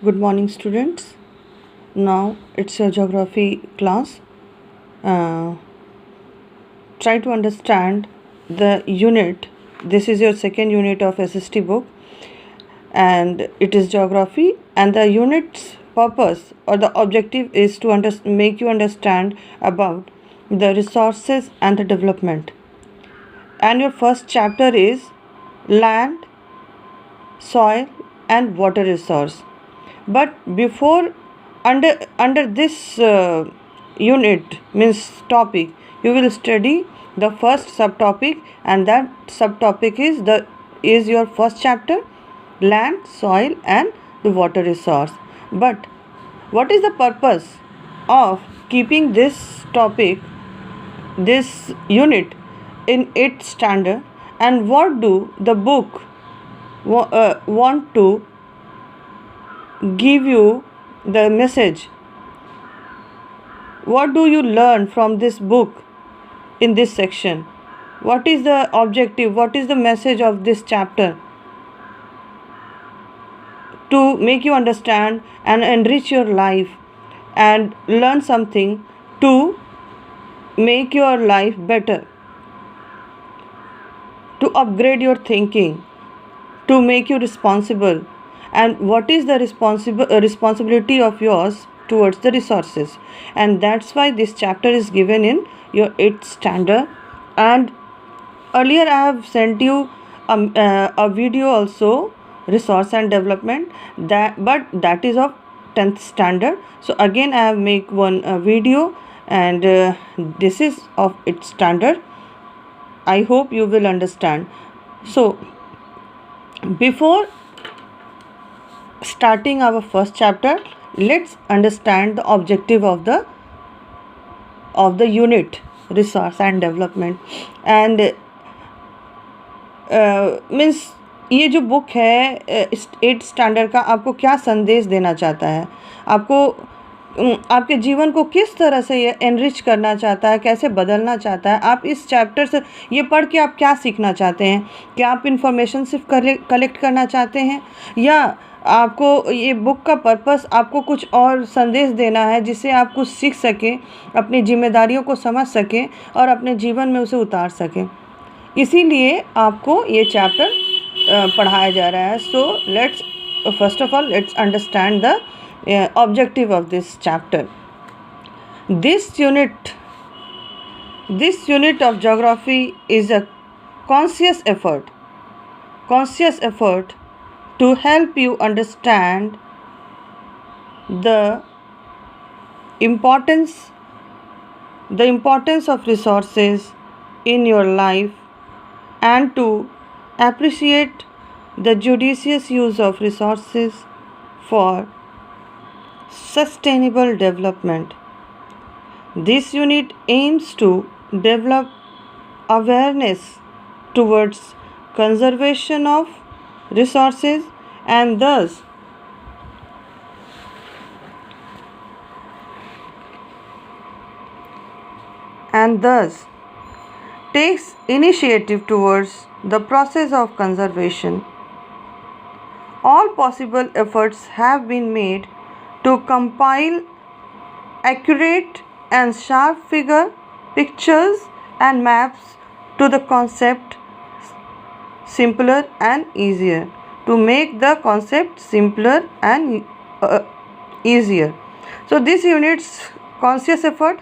Good morning, students. Now it's your geography class. Uh, Try to understand the unit. This is your second unit of SST book, and it is geography. And the unit's purpose or the objective is to make you understand about the resources and the development. And your first chapter is land, soil, and water resource. But before under this unit means topic, you will study the first subtopic, and that subtopic is your first chapter, land, soil, and the water resource. But what is the purpose of keeping this topic, this unit in 8th standard, and what do the book want to give you the message? What do you learn from this book in this section? What is the objective? What is the message of this chapter? To make you understand and enrich your life and learn something to make your life better, to upgrade your thinking, to make you responsible. And what is the responsibility of yours towards the resources? And that's why this chapter is given in your 8th standard. And earlier I have sent you a video also, resource and development, but that is of 10th standard. So again I have make one video, and this is of 8th standard. I hope you will understand. So before starting our first chapter, let's understand the objective of the unit, resource and development. And means ये जो book है 8th standard का आपको क्या संदेश देना चाहता है, आपको आपके जीवन को किस तरह से ये एनरिच करना चाहता है, कैसे बदलना चाहता है, आप इस चैप्टर से ये पढ़ के आप क्या सीखना चाहते हैं? क्या आप इन्फॉर्मेशन सिर्फ कलेक्ट करना चाहते हैं, या आपको ये बुक का पर्पस आपको कुछ और संदेश देना है जिससे आप कुछ सीख सकें, अपनी जिम्मेदारियों को समझ सकें और अपने जीवन में उसे उतार सकें? इसीलिए आपको ये चैप्टर पढ़ाया जा रहा है. So let's first of all let's understand the objective of this chapter. This unit of geography is a conscious effort to help you understand the importance of resources in your life, and to appreciate the judicious use of resources for sustainable development. This unit aims to develop awareness towards conservation of resources, and thus takes initiative towards the process of conservation. All possible efforts have been made to compile accurate and sharp pictures and maps to the concept simpler and easier, to make the concept simpler and easier. So this unit's conscious effort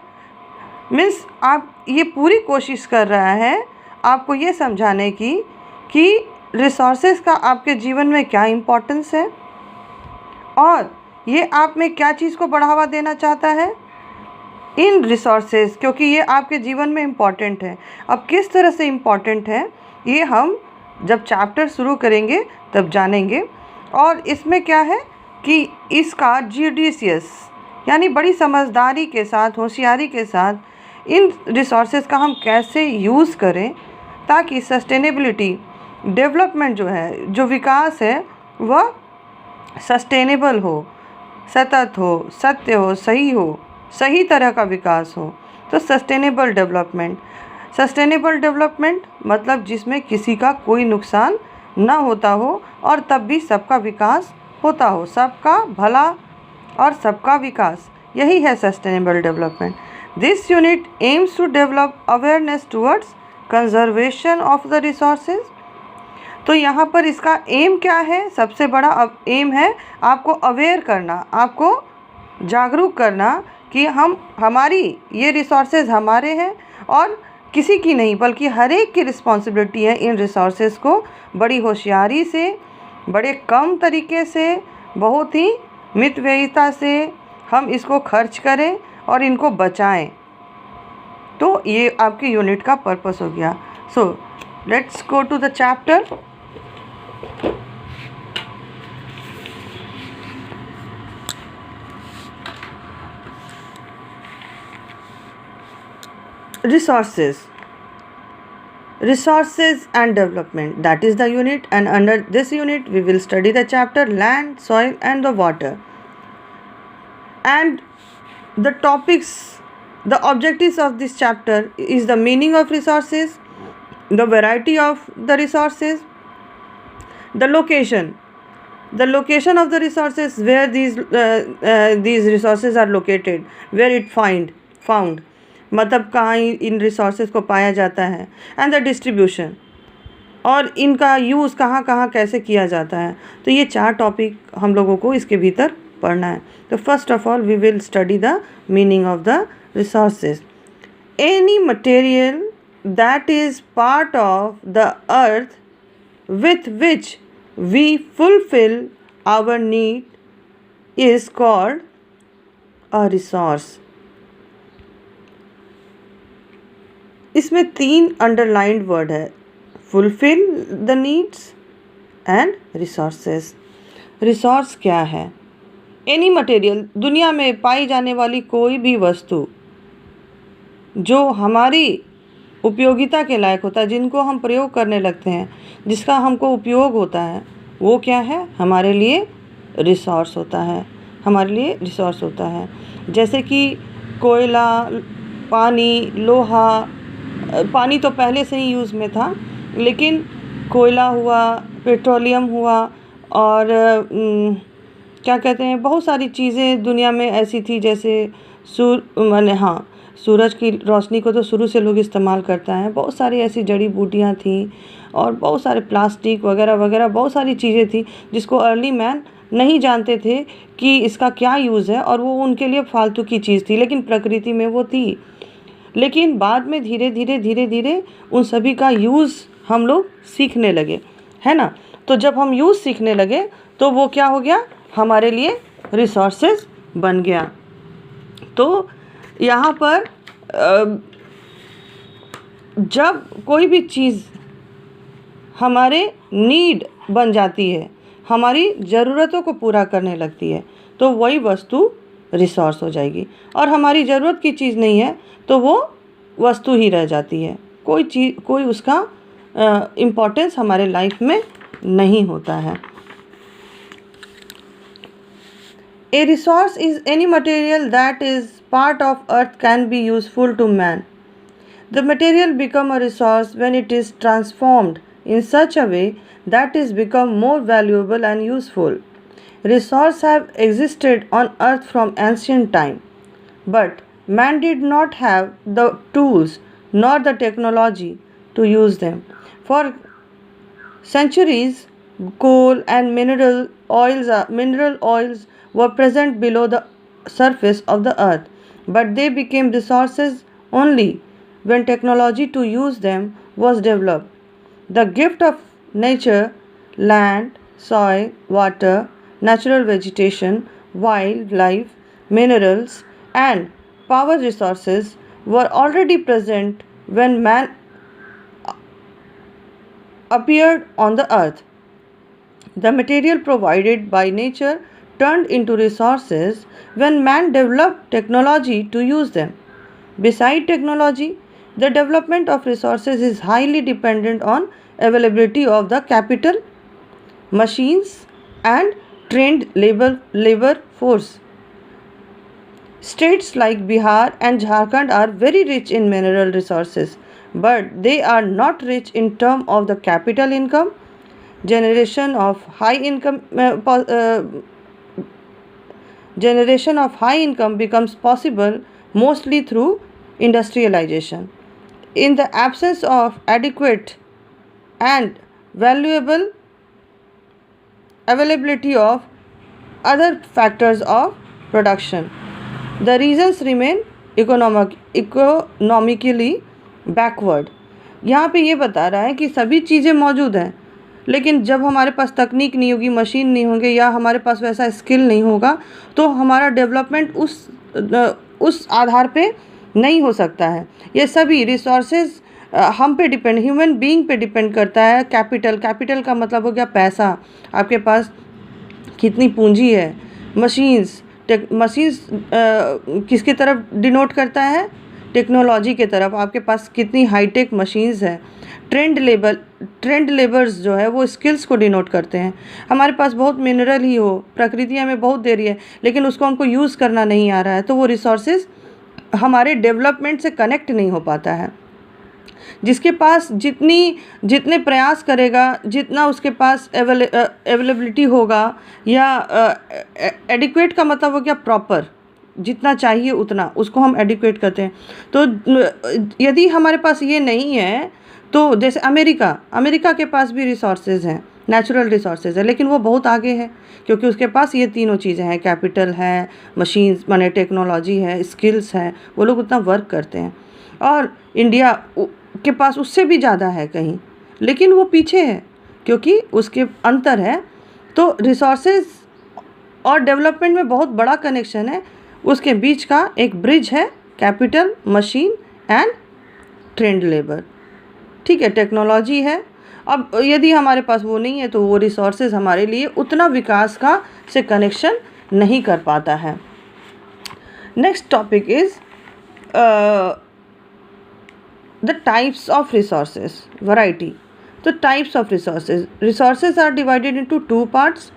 means आप ये पूरी कोशिश कर रहा है आपको ये समझाने की कि रिसोर्सेज का आपके जीवन में क्या इम्पोर्टेंस है, और ये आप में क्या चीज़ को बढ़ावा देना चाहता है इन रिसोर्सेज, क्योंकि ये आपके जीवन में इम्पॉर्टेंट है. अब किस तरह से इम्पॉर्टेंट है ये हम जब चैप्टर शुरू करेंगे तब जानेंगे. और इसमें क्या है कि इसका जुडिशियस यानी बड़ी समझदारी के साथ, होशियारी के साथ इन रिसोर्सेज का हम कैसे यूज़ करें ताकि सस्टेनेबिलिटी, डेवलपमेंट जो है, जो विकास है वह सस्टेनेबल हो, सतत हो, सत्य हो, सही तरह का विकास हो. तो सस्टेनेबल डेवलपमेंट मतलब जिसमें किसी का कोई नुकसान ना होता हो और तब भी सबका विकास होता हो, सबका भला और सबका विकास, यही है sustainable development. This unit aims to develop awareness towards conservation of the resources. तो यहाँ पर इसका एम क्या है? सबसे बड़ा अब एम है आपको अवेयर करना, आपको जागरूक करना कि हमारी ये रिसोर्सेज हमारे हैं और किसी की नहीं, बल्कि हर एक की रिस्पॉन्सिबिलिटी है इन रिसोर्सेज को बड़ी होशियारी से, बड़े कम तरीके से, बहुत ही मितव्ययिता से हम इसको खर्च करें और इनको बचाएं। तो ये आपकी यूनिट का पर्पस हो गया। So let's go to the chapter. Resources and development, that is the unit, and under this unit we will study the chapter land, soil and the water, and the topics, the objectives of this chapter is the meaning of resources, the variety of the resources, the location of the resources, where these resources are located, where it found, मतलब कहाँ इन resources को पाया जाता है, and the distribution, और इनका use कहाँ कहाँ कैसे किया जाता है। तो ये 4 टॉपिक हम लोगों को इसके भीतर पढ़ना है। तो first of all we will study the meaning of the resources. Any material that is part of the earth with which we fulfill our need is called a resource. इसमें 3 अंडरलाइंड वर्ड है, fulfil the needs and resources. Resource क्या है? Any material, दुनिया में पाई जाने वाली कोई भी वस्तु जो हमारी उपयोगिता के लायक होता है, जिनको हम प्रयोग करने लगते हैं, जिसका हमको उपयोग होता है, वो क्या है? हमारे लिए रिसोर्स होता है, हमारे लिए रिसोर्स होता है। जैसे कि कोयला, पानी, लोहा, पानी तो पहले से ही यूज़ में था, लेकिन कोयला हुआ, पेट्रोलियम हुआ, और क्या कहते हैं, बहुत सारी चीज़ें दुनिया में ऐसी थी, जैसे सूरज की रोशनी को तो शुरू से लोग इस्तेमाल करता है। बहुत सारी ऐसी जड़ी बूटियाँ थी और बहुत सारे प्लास्टिक वगैरह वगैरह, बहुत सारी चीज़ें थी जिसको अर्ली मैन नहीं जानते थे कि इसका क्या यूज़ है, और वो उनके लिए फालतू की चीज़ थी, लेकिन प्रकृति में वो थी। लेकिन बाद में धीरे धीरे उन सभी का यूज़ हम लोग सीखने लगे, है ना। तो जब हम यूज़ सीखने लगे तो वो क्या हो गया? हमारे लिए रिसोर्सेज बन गया। तो यहाँ पर जब कोई भी चीज़ हमारे नीड बन जाती है, हमारी ज़रूरतों को पूरा करने लगती है, तो वही वस्तु रिसोर्स हो जाएगी। और हमारी ज़रूरत की चीज़ नहीं है तो वो वस्तु ही रह जाती है, कोई उसका इम्पोर्टेंस हमारे लाइफ में नहीं होता है। A resource is any material that is part of earth can be useful to man. The material become a resource when it is transformed in such a way that it become more valuable and useful. Resources have existed on earth from ancient time, but man did not have the tools nor the technology to use them. For centuries, coal and mineral oils were present below the surface of the earth, but they became resources only when technology to use them was developed. The gift of nature, land, soil, water, natural vegetation, wildlife, minerals, and power resources were already present when man appeared on the earth. The material provided by nature turned into resources when man developed technology to use them. Beside technology, the development of resources is highly dependent on availability of the capital, machines, and trained labor force. States like Bihar and Jharkhand are very rich in mineral resources, but they are not rich in terms of the capital income. generation of high income generation of high income becomes possible mostly through industrialization. In the absence of adequate and valuable availability of other factors of production, the regions remain economically backward. यहाँ पे ये बता रहा है कि सभी चीज़ें मौजूद हैं, लेकिन जब हमारे पास तकनीक नहीं होगी, मशीन नहीं होंगे या हमारे पास वैसा स्किल नहीं होगा तो हमारा डेवलपमेंट उस आधार पे नहीं हो सकता है. ये सभी रिसोर्सेज हम पे डिपेंड, ह्यूमन बीइंग पे डिपेंड करता है. कैपिटल का मतलब हो गया पैसा, आपके पास कितनी पूंजी है. मशीन्स किसकी तरफ डिनोट करता है? टेक्नोलॉजी के तरफ. आपके पास कितनी हाईटेक मशीन्स है. ट्रेंड लेबर्स जो है वो स्किल्स को डिनोट करते हैं. हमारे पास बहुत मिनरल ही हो, प्रकृति हमें बहुत दे रही है, लेकिन उसको हमको यूज़ करना नहीं आ रहा है, तो वो रिसोर्सेज हमारे डेवलपमेंट से कनेक्ट नहीं हो पाता है. जिसके पास जितने प्रयास करेगा, जितना उसके पास अवेलेबिलिटी होगा, या एडिक्वेट का मतलब हो गया प्रॉपर, जितना चाहिए उतना, उसको हम एडिक्वेट कहते हैं. तो यदि हमारे पास ये नहीं है, तो जैसे अमेरिका के पास भी रिसोर्सेज हैं, नेचुरल रिसोर्सेज है, लेकिन वो बहुत आगे है क्योंकि उसके पास ये तीनों चीज़ें हैं. कैपिटल है, मशीन्स माने टेक्नोलॉजी है, स्किल्स है, वो लोग उतना वर्क करते हैं. और इंडिया के पास उससे भी ज़्यादा है कहीं, लेकिन वो पीछे है क्योंकि उसके अंतर है. तो रिसोर्सेज और डेवलपमेंट में बहुत बड़ा कनेक्शन है. उसके बीच का एक ब्रिज है capital, machine and trend labour. ठीक है, टेक्नोलॉजी है. अब यदि हमारे पास वो नहीं है तो वो रिसोर्सेज हमारे लिए उतना विकास का से कनेक्शन नहीं कर पाता है. Next topic is the types of resources, variety. The types of resources are divided into two parts.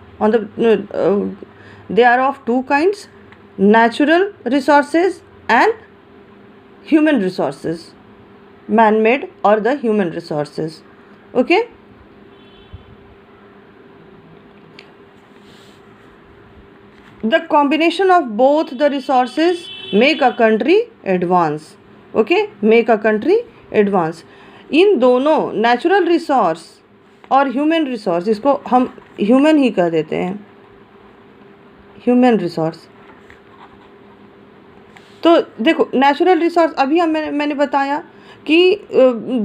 They are of two kinds: natural resources and human resources, man-made or the human resources. Okay, the combination of both the resources make a country advance. Okay, make a country advance. इन दोनों natural resource और human resource, इसको हम human ही कह देते हैं, human resource. तो देखो नेचुरल रिसोर्स अभी मैंने बताया कि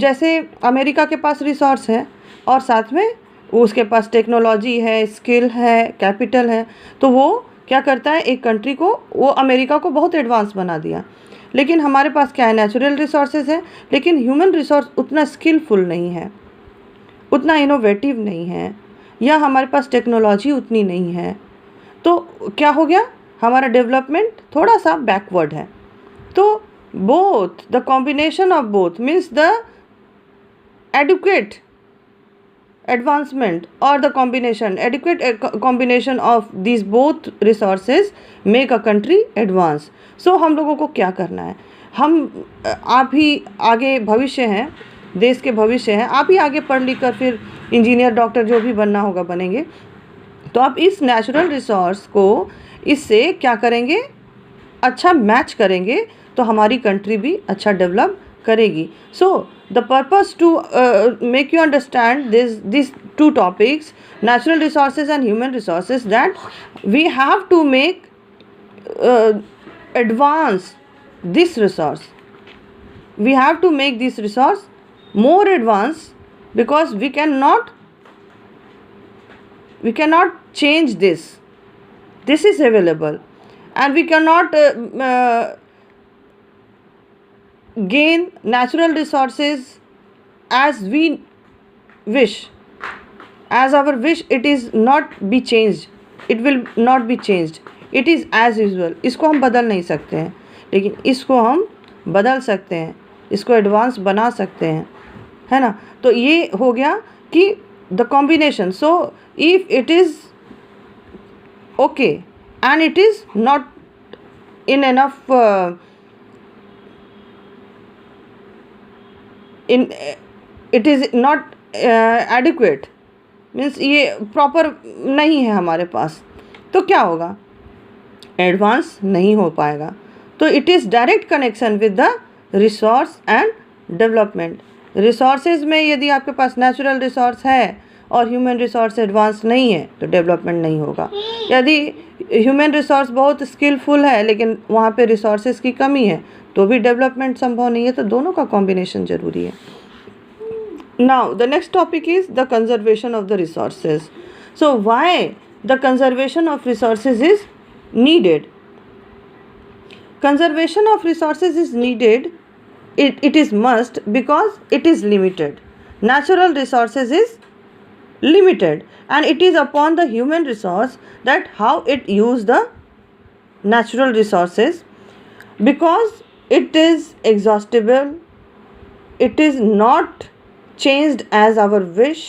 जैसे अमेरिका के पास रिसोर्स है और साथ में उसके पास टेक्नोलॉजी है, स्किल है, कैपिटल है, तो वो क्या करता है, एक कंट्री को, वो अमेरिका को बहुत एडवांस बना दिया. लेकिन हमारे पास क्या है, नेचुरल रिसोर्सेज है, लेकिन ह्यूमन रिसोर्स उतना स्किलफुल नहीं है, उतना इनोवेटिव नहीं है, या हमारे पास टेक्नोलॉजी उतनी नहीं है. तो क्या हो गया, हमारा डेवलपमेंट थोड़ा सा बैकवर्ड है. तो both the combination of both means the educate advancement or the adequate combination of these both resources make a country advance. So हम लोगों को क्या करना है, आप ही आगे भविष्य हैं, देश के भविष्य हैं, आप ही आगे पढ़ लिख कर फिर इंजीनियर, डॉक्टर जो भी बनना होगा बनेंगे. तो आप इस नेचुरल रिसोर्स को इससे क्या करेंगे, अच्छा मैच करेंगे, तो हमारी कंट्री भी अच्छा डेवलप करेगी. सो the purpose to make you understand these two topics, natural resources and human resources, that we have to make advance this resource. We have to make this resource more advanced, because we cannot change this. This is available, and we cannot gain natural resources as we wish. As our wish, it is not be changed, it will not be changed, it is as usual. इसको हम बदल नहीं सकते हैं, लेकिन इसको हम बदल सकते हैं, इसको एडवांस बना सकते हैं, है ना. तो ये हो गया कि the combination. So if it is okay and it is not in enough it is not adequate, means ये प्रॉपर नहीं है हमारे पास, तो क्या होगा, एडवांस नहीं हो पाएगा। तो it is direct connection with the resource and development. Resources में यदि आपके पास नेचुरल रिसोर्स है और ह्यूमन रिसोर्स एडवांस नहीं है तो डेवलपमेंट नहीं होगा। यदि ह्यूमन रिसोर्स बहुत स्किलफुल है लेकिन वहाँ पे रिसोर्सेज की कमी है तो भी डेवलपमेंट संभव नहीं है। तो दोनों का कॉम्बिनेशन ज़रूरी है। Now the next topic is the conservation of the resources. So why the conservation of resources is needed? Conservation of resources is needed, it is must because it is limited. Natural resources is limited and it is upon the human resource that how it use the natural resources, because it is exhaustible, it is not changed as our wish.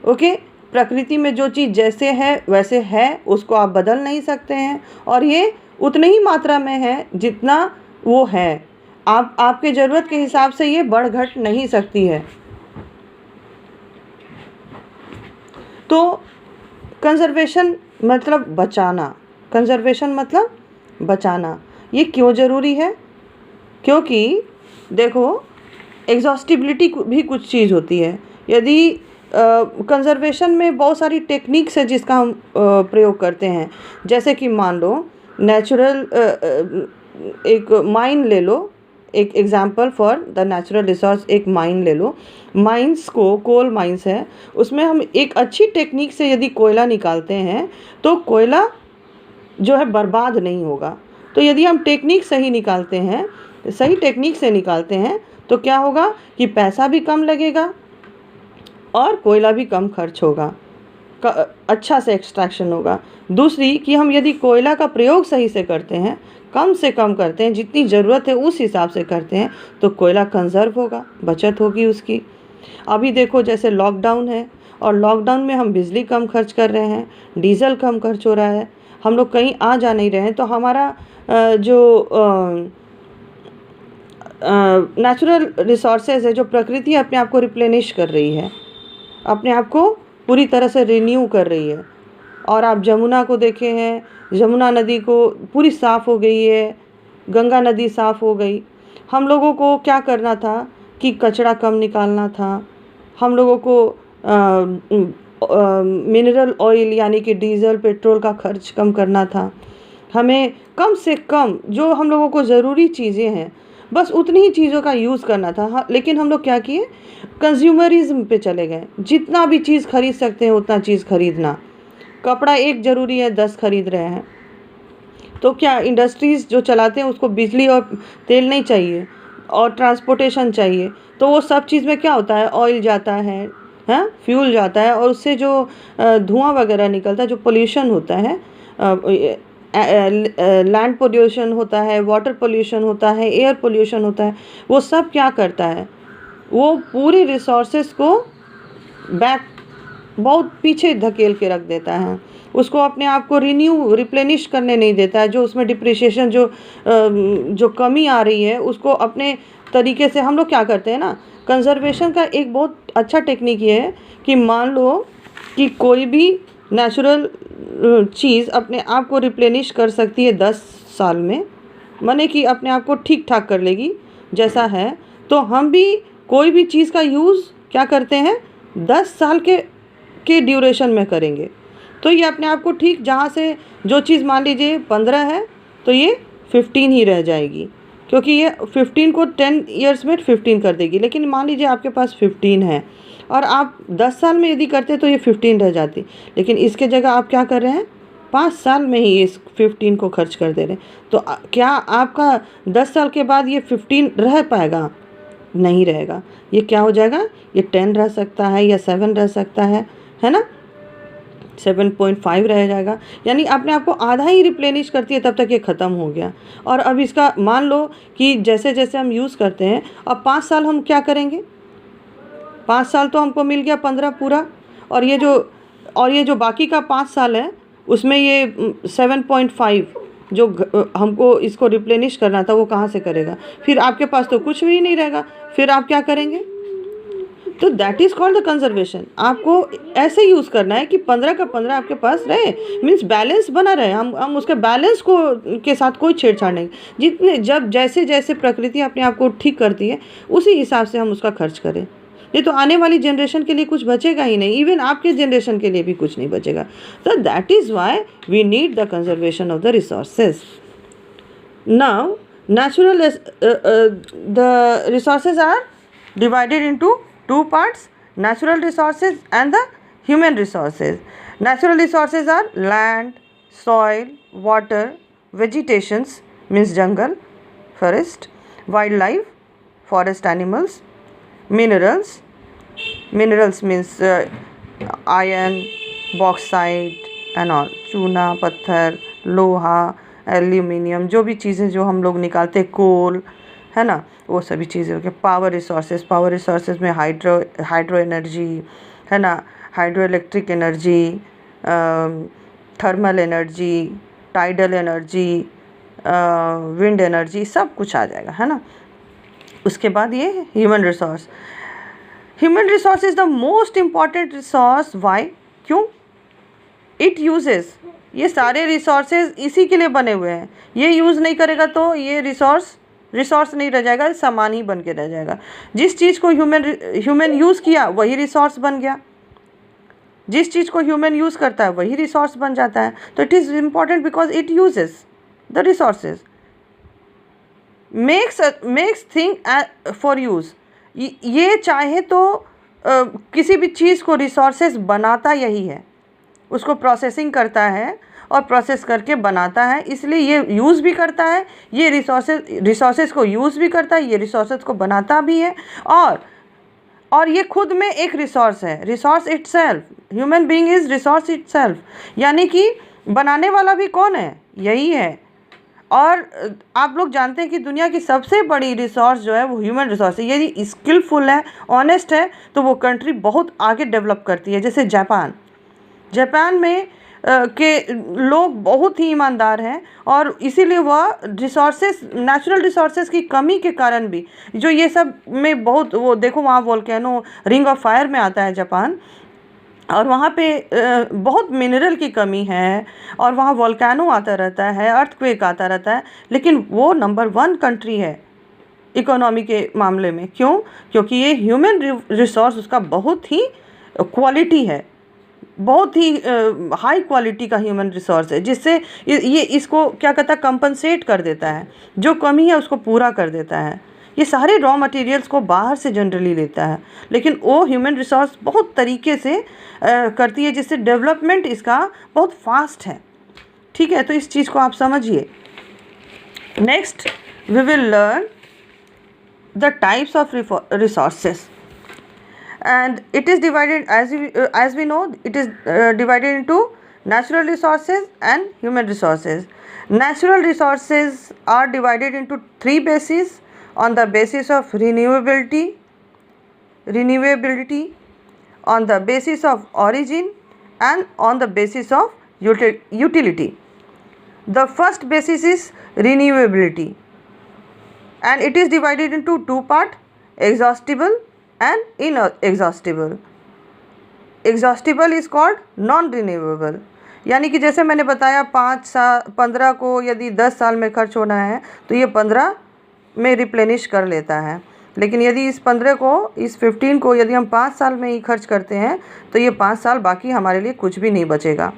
Okay, प्रकृति में जो चीज़ जैसे है वैसे है, उसको आप बदल नहीं सकते हैं और ये उतनी ही मात्रा में है जितना वो है। आपके ज़रूरत के हिसाब से ये बढ़ घट नहीं सकती है। तो कंजर्वेशन मतलब बचाना, कंजर्वेशन मतलब बचाना। ये क्यों ज़रूरी है? क्योंकि देखो एग्जॉस्टिबिलिटी भी कुछ चीज़ होती है। यदि कंजर्वेशन में बहुत सारी टेक्निक्स है जिसका हम प्रयोग करते हैं। जैसे कि मान लो नेचुरल एक माइन ले लो, एक example for the natural resource, एक माइन ले लो। माइंस को, कोल माइंस है, उसमें हम एक अच्छी टेक्निक से यदि कोयला निकालते हैं तो कोयला जो है बर्बाद नहीं होगा। तो यदि हम टेक्निक सही निकालते हैं, सही टेक्निक से निकालते हैं तो क्या होगा कि पैसा भी कम लगेगा और कोयला भी कम खर्च होगा, अच्छा से एक्सट्रैक्शन होगा। दूसरी कि हम यदि कोयला का प्रयोग सही से करते हैं, कम से कम करते हैं, जितनी ज़रूरत है उस हिसाब से करते हैं तो कोयला कंजर्व होगा, बचत होगी उसकी। अभी देखो जैसे लॉकडाउन है और लॉकडाउन में हम बिजली कम खर्च कर रहे हैं, डीजल कम खर्च हो रहा है, हम लोग कहीं आ जा नहीं रहे हैं, तो हमारा जो नेचुरल रिसोर्सेज है, जो प्रकृति अपने आप को रिप्लेनिश कर रही है, अपने आप को पूरी तरह से रिन्यू कर रही है। और आप जमुना को देखे हैं, जमुना नदी को पूरी साफ़ हो गई है, गंगा नदी साफ़ हो गई। हम लोगों को क्या करना था कि कचरा कम निकालना था, हम लोगों को मिनरल ऑयल यानी कि डीजल पेट्रोल का खर्च कम करना था, हमें कम से कम जो हम लोगों को ज़रूरी चीज़ें हैं बस उतनी ही चीज़ों का यूज़ करना था। हाँ, लेकिन हम लोग क्या किए, कंज्यूमरिज्म पे चले गए। जितना भी चीज़ खरीद सकते हैं उतना चीज़ खरीदना, कपड़ा एक ज़रूरी है 10 खरीद रहे हैं। तो क्या इंडस्ट्रीज़ जो चलाते हैं उसको बिजली और तेल नहीं चाहिए और ट्रांसपोर्टेशन चाहिए, तो वो सब चीज़ में क्या होता है, ऑयल जाता है, हाँ, फ्यूल जाता है और उससे जो धुआं वगैरह निकलता है, जो पोल्यूशन होता है, लैंड पोल्यूशन होता है, वाटर पोल्यूशन होता है, एयर पोल्यूशन होता है, वो सब क्या करता है, वो पूरे रिसोर्सेज को बहुत पीछे धकेल के रख देता है, उसको अपने आप को रिन्यू रिप्लेनिश करने नहीं देता है। जो उसमें डिप्रिसिएशन जो कमी आ रही है उसको अपने तरीके से हम लोग क्या करते हैं ना, कंजर्वेशन का एक बहुत अच्छा टेक्निक ये है कि मान लो कि कोई भी नेचुरल चीज़ अपने आप को रिप्लेनिश कर सकती है 10 साल में, माने कि अपने आप को ठीक ठाक कर लेगी जैसा है, तो हम भी कोई भी चीज़ का यूज़ क्या करते हैं 10 साल के ड्यूरेशन में करेंगे। तो ये अपने आप को ठीक, जहाँ से जो चीज़ मान लीजिए 15 है तो ये 15 ही रह जाएगी, क्योंकि ये 15 को 10 ईयर्स में 15 कर देगी। लेकिन मान लीजिए आपके पास 15 है और आप 10 साल में यदि करते तो ये 15 रह जाती, लेकिन इसके जगह आप क्या कर रहे हैं 5 साल में ही इस 15 को खर्च कर दे रहे हैं। तो क्या आपका 10 साल के बाद ये 15 रह पाएगा? नहीं रहेगा। ये क्या हो जाएगा, ये 10 रह सकता है या 7 रह सकता है ना, 7.5 रह जाएगा। यानी अपने आप को आधा ही रिप्लेनिश करती है, तब तक ये ख़त्म हो गया। और अब इसका मान लो कि जैसे जैसे हम यूज़ करते हैं, अब 5 साल हम क्या करेंगे, 5 साल तो हमको मिल गया 15 पूरा, और ये जो बाकी का 5 साल है उसमें ये 7.5 जो हमको इसको रिप्लेनिश करना था वो कहाँ से करेगा? फिर आपके पास तो कुछ भी नहीं रहेगा। फिर आप क्या करेंगे? तो that is called the conservation. आपको ऐसे यूज़ करना है कि 15 का 15 आपके पास रहे, मीन्स बैलेंस बना रहे। हम उसके बैलेंस को के साथ कोई छेड़छाड़ नहीं। जितने जब जैसे जैसे प्रकृति अपने आप को ठीक करती है उसी हिसाब से हम उसका खर्च करें, नहीं तो आने वाली जनरेशन के लिए कुछ बचेगा ही नहीं, इवन आपके जनरेशन के लिए भी कुछ नहीं बचेगा। तो that is why we need the conservation of the resources. Now natural the resources are divided into two parts: natural resources and the human resources. Natural resources are land, soil, water, vegetations means jungle, forest, wildlife, forest animals, minerals means iron, bauxite and all, चूना, पत्थर, लोहा, aluminium, जो भी चीज़ें जो हम लोग निकालते हैं, कोल, है ना, वो सभी चीज़ें हो गया। पावर रिसोर्सेज में हाइड्रो एनर्जी, है ना, hydro electric energy, thermal energy, tidal energy, wind energy, सब कुछ आ जाएगा, है ना। उसके बाद ये human resource is the most important resource. Why? क्यों? इट यूजेस, ये सारे रिसोर्सेज इसी के लिए बने हुए हैं। ये यूज़ नहीं करेगा तो ये रिसोर्स नहीं रह जाएगा, सामान ही बन के रह जाएगा। जिस चीज़ को ह्यूमन यूज़ किया वही रिसोर्स बन गया, जिस चीज़ को ह्यूमन यूज़ करता है वही रिसोर्स बन जाता है। तो it is important because it uses the resources, makes thing for use. ये चाहे तो किसी भी चीज़ को रिसोर्सेज बनाता यही है, उसको प्रोसेसिंग करता है और प्रोसेस करके बनाता है, इसलिए ये यूज़ भी करता है, ये रिसोर्सेज को यूज़ भी करता है, ये रिसोर्सेज को बनाता भी है, और ये खुद में एक रिसोर्स है, resource itself. Human being is resource itself, यानी कि बनाने वाला भी कौन है? यही है। और आप लोग जानते हैं कि दुनिया की सबसे बड़ी रिसोर्स जो है वो ह्यूमन रिसोर्स है। यदि स्किलफुल है, ऑनेस्ट है, तो वो कंट्री बहुत आगे डेवलप करती है। जैसे जापान में के लोग बहुत ही ईमानदार हैं, और इसीलिए वह नेचुरल रिसोर्सेज की कमी के कारण भी, जो ये सब में बहुत, वो देखो वहाँ वोल्केनो रिंग ऑफ फायर में आता है जापान, और वहाँ पे बहुत मिनरल की कमी है, और वहाँ वोल्केनो आता रहता है, अर्थक्वेक आता रहता है, लेकिन वो नंबर 1 कंट्री है इकोनॉमी के मामले में। क्यों? क्योंकि ये ह्यूमन रिसोर्स उसका बहुत ही क्वालिटी है, बहुत ही हाई क्वालिटी का ह्यूमन रिसोर्स है, जिससे ये इसको क्या कहता है, कंपनसेट कर देता है, जो कमी है उसको पूरा कर देता है। ये सारे रॉ मटेरियल्स को बाहर से जनरली लेता है, लेकिन वो ह्यूमन रिसोर्स बहुत तरीके से करती है, जिससे डेवलपमेंट इसका बहुत फास्ट है। ठीक है, तो इस चीज़ को आप समझिए। Next we will learn the types of resources, and it is divided, as we know, it is divided into natural resources and human resources. Natural resources are divided into 3 bases: on the basis of renewability, on the basis of origin, and on the basis of utility. The first basis is renewability, and it is divided into 2 parts: exhaustible and inexhaustible. Exhaustible is called non-renewable, यानी कि जैसे मैंने बताया 15 को यदि 10 साल में खर्च होना है तो ये 15 में रिप्लेनिश कर लेता है, लेकिन यदि इस 15 को यदि हम 5 साल में ही खर्च करते हैं तो ये 5 साल बाकी हमारे लिए कुछ भी नहीं बचेगा।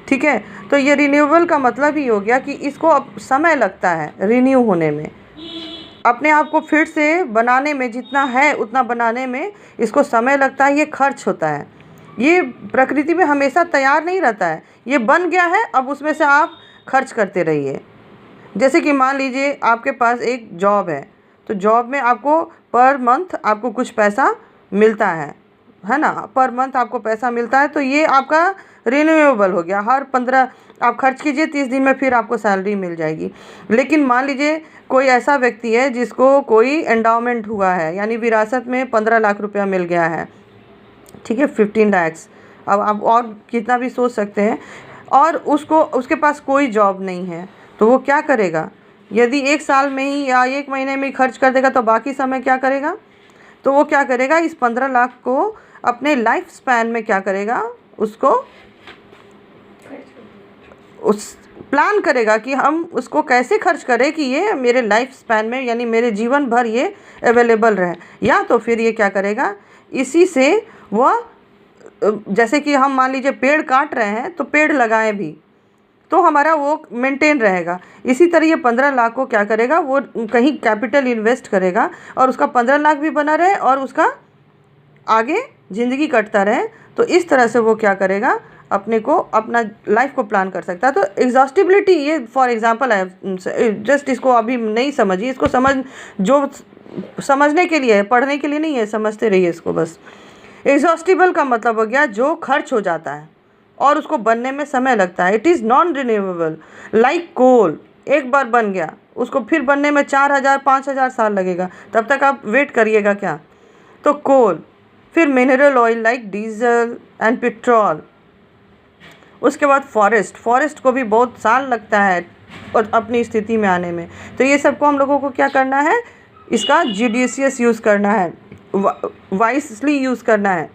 ठीक है, तो ये रिन्यूएबल का मतलब ही हो गया कि इसको अब समय लगता है रिन्यू होने में, अपने आप को फिर से बनाने में, जितना है उतना बनाने में इसको समय लगता है, ये खर्च होता है। ये प्रकृति में हमेशा तैयार नहीं रहता है, ये बन गया है, अब उसमें से आप खर्च करते रहिए। जैसे कि मान लीजिए आपके पास एक जॉब है, तो जॉब में आपको पर मंथ आपको कुछ पैसा मिलता है ना, पर मंथ आपको पैसा मिलता है, तो ये आपका रिन्यूएबल हो गया। हर 15 आप खर्च कीजिए, 30 दिन में फिर आपको सैलरी मिल जाएगी। लेकिन मान लीजिए कोई ऐसा व्यक्ति है जिसको कोई एंडाउमेंट हुआ है, यानी विरासत में 15 लाख रुपया मिल गया है, ठीक है, 15 लैक्स, अब आप और कितना भी सोच सकते हैं, और उसके पास कोई जॉब नहीं है, तो वो क्या करेगा? यदि 1 साल में ही या 1 महीने में ही खर्च कर देगा तो बाकी समय क्या करेगा? तो वो क्या करेगा, इस 15 लाख को अपने लाइफ स्पैन में क्या करेगा, उसको उस प्लान करेगा कि हम उसको कैसे खर्च करें कि ये मेरे लाइफ स्पैन में यानी मेरे जीवन भर ये अवेलेबल रहे। या तो फिर ये क्या करेगा, इसी से वह जैसे कि हम मान लीजिए पेड़ काट रहे हैं तो पेड़ लगाएं भी, तो हमारा वो मेंटेन रहेगा। इसी तरह ये 15 लाख को क्या करेगा, वो कहीं कैपिटल इन्वेस्ट करेगा और उसका 15 लाख भी बना रहे और उसका आगे ज़िंदगी कटता रहे। तो इस तरह से वो क्या करेगा, अपने को अपना लाइफ को प्लान कर सकता है। तो एग्जॉस्टिबिलिटी ये फॉर एग्जांपल है, जस्ट इसको अभी नहीं समझिए, इसको जो समझने के लिए है, पढ़ने के लिए नहीं है, समझते रहिए इसको बस। एग्जॉस्टिबल का मतलब हो गया जो खर्च हो जाता है और उसको बनने में समय लगता है। It is non renewable, like coal, एक बार बन गया उसको फिर बनने में 4000 5000 साल लगेगा, तब तक आप वेट करिएगा क्या। तो कोल, फिर mineral oil like diesel and petrol, उसके बाद फॉरेस्ट को भी बहुत साल लगता है और अपनी स्थिति में आने में। तो ये सबको हम लोगों को क्या करना है, इसका जुडिशियस यूज़ करना है, वाइसली यूज़ करना है,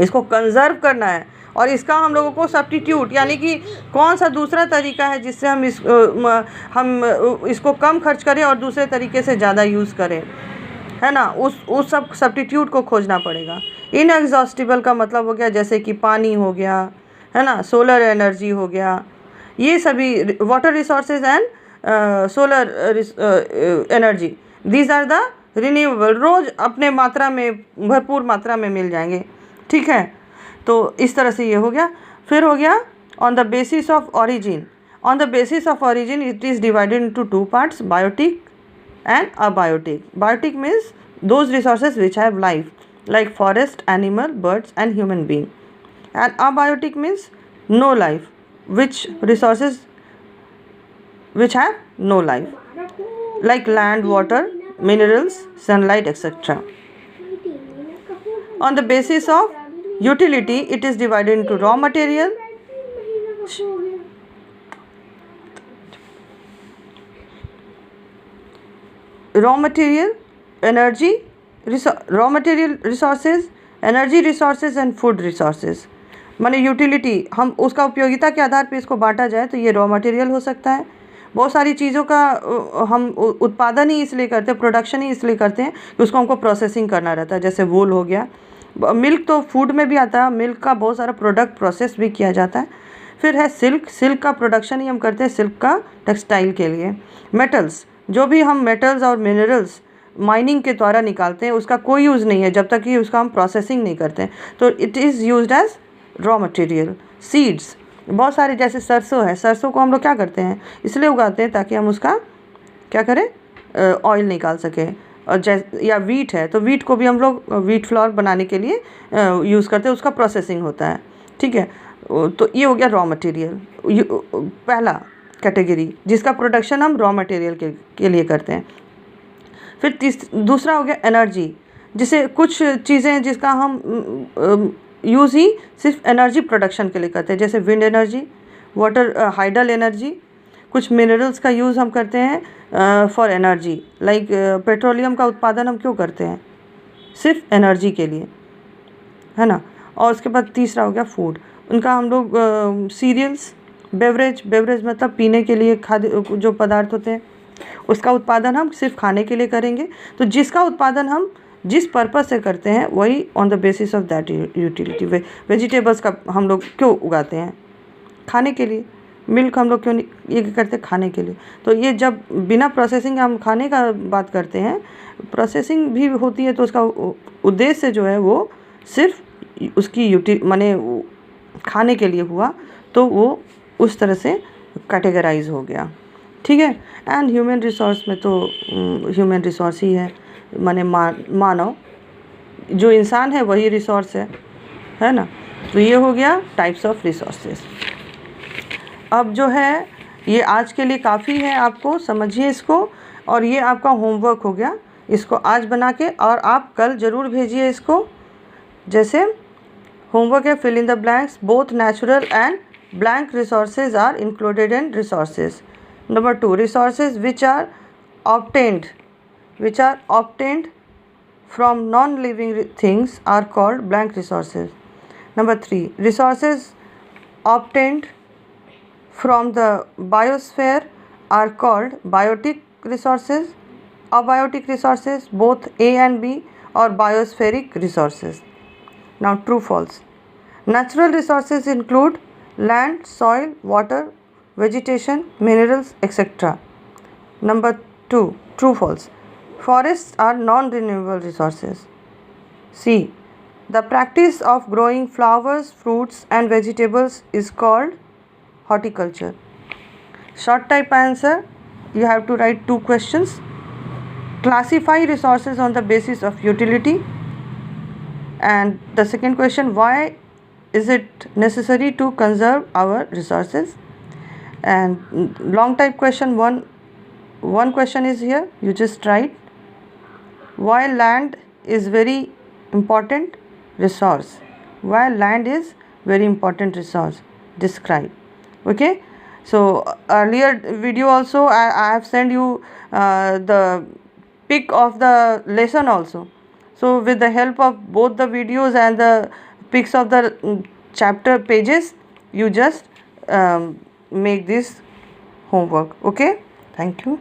इसको कंजर्व करना है। और इसका हम लोगों को सब्स्टिट्यूट यानी कि कौन सा दूसरा तरीका है जिससे हम इसको कम खर्च करें और दूसरे तरीके से ज़्यादा यूज़ करें, है ना, उस सब सब्स्टिट्यूट को खोजना पड़ेगा। इनएग्जॉस्टिबल का मतलब हो गया जैसे कि पानी हो गया, है ना, सोलर एनर्जी हो गया, ये सभी water resources and solar energy, these are the renewable, रोज़ अपने मात्रा में भरपूर मात्रा में मिल जाएंगे। ठीक है, तो इस तरह से ये हो गया। फिर हो गया on the basis of origin. On the basis of origin it is divided into 2 parts, biotic and abiotic. Biotic means those resources which have life, like forest, animal, birds and human being. And abiotic means no life, which resources which have no life, like land, water, minerals, sunlight, etc. On the basis of utility, it is divided into raw material, energy, raw material resources, energy resources and food resources. माने utility, हम उसका उपयोगिता के आधार पे इसको बांटा जाए तो ये रॉ मटेरियल हो सकता है। बहुत सारी चीज़ों का हम उत्पादन ही इसलिए करते हैं, प्रोडक्शन ही इसलिए करते हैं कि उसको हमको प्रोसेसिंग करना रहता है। जैसे वूल हो गया, मिल्क तो फूड में भी आता है, मिल्क का बहुत सारा प्रोडक्ट प्रोसेस भी किया जाता है। फिर है सिल्क का प्रोडक्शन ही हम करते हैं, सिल्क का टेक्सटाइल के लिए। मेटल्स, जो भी हम मेटल्स और मिनरल्स माइनिंग के द्वारा निकालते हैं उसका कोई यूज़ नहीं है जब तक कि उसका हम प्रोसेसिंग नहीं करते हैं, तो it is used as raw material. Seeds, बहुत सारे, जैसे सरसों है, सरसों को हम लोग क्या करते हैं, इसलिए उगाते हैं ताकि हम उसका क्या करें, ऑयल निकाल सकें। और जैसे या वीट है तो वीट को भी हम लोग वीट फ्लोर बनाने के लिए यूज़ करते हैं, उसका प्रोसेसिंग होता है। ठीक है, तो ये हो गया रॉ मटेरियल, पहला कैटेगरी जिसका प्रोडक्शन हम रॉ मटेरियल के लिए करते हैं। फिर दूसरा हो गया एनर्जी, जिसे कुछ चीज़ें जिसका हम यूज़ ही सिर्फ एनर्जी प्रोडक्शन के लिए करते हैं, जैसे wind energy, water hydel energy. कुछ मिनरल्स का यूज़ हम करते हैं फॉर एनर्जी, लाइक पेट्रोलियम का उत्पादन हम क्यों करते हैं, सिर्फ एनर्जी के लिए, है ना। और उसके बाद तीसरा हो गया फूड, उनका हम लोग सीरियल्स, बेवरेज मतलब पीने के लिए खाद्य जो पदार्थ होते हैं उसका उत्पादन हम सिर्फ खाने के लिए करेंगे। तो जिसका उत्पादन हम जिस पर्पस से करते हैं वही on the basis of that utility. Vegetables का हम लोग क्यों उगाते हैं, खाने के लिए। मिल्क हम लोग क्यों ये करते हैं, खाने के लिए। तो ये जब बिना प्रोसेसिंग हम खाने का बात करते हैं, प्रोसेसिंग भी होती है तो उसका उद्देश्य जो है वो सिर्फ उसकी माने खाने के लिए हुआ, तो वो उस तरह से कैटेगराइज हो गया। ठीक है। एंड ह्यूमन रिसोर्स में तो ह्यूमन रिसोर्स ही है, माने मानव जो इंसान है वही रिसोर्स है ना। तो ये हो गया टाइप्स ऑफ रिसोर्सेज। अब जो है ये आज के लिए काफ़ी है, आपको समझिए इसको, और ये आपका होमवर्क हो गया। इसको आज बना के और आप कल ज़रूर भेजिए इसको। जैसे होमवर्क है, fill in the blanks, both natural and blank resources are included in resources. Number 2, resources which are obtained from non-living things are called blank resources. Number 3, resources obtained from the biosphere are called biotic resources, abiotic resources, both A and B, or biospheric resources. Now, true false. Natural resources include land, soil, water, vegetation, minerals, etc. Number 2, true false. Forests are non-renewable resources. C. The practice of growing flowers, fruits and vegetables is called horticulture. Short type answer, you have to write 2 questions. Classify resources on the basis of utility. And the second question, why is it necessary to conserve our resources? And long type question, one question is here, you just write why land is very important resource. Why land is very important resource, describe. Okay, so earlier video also I have sent you the pic of the lesson also. So with the help of both the videos and the pics of the chapter pages, you just make this homework. Okay, thank you.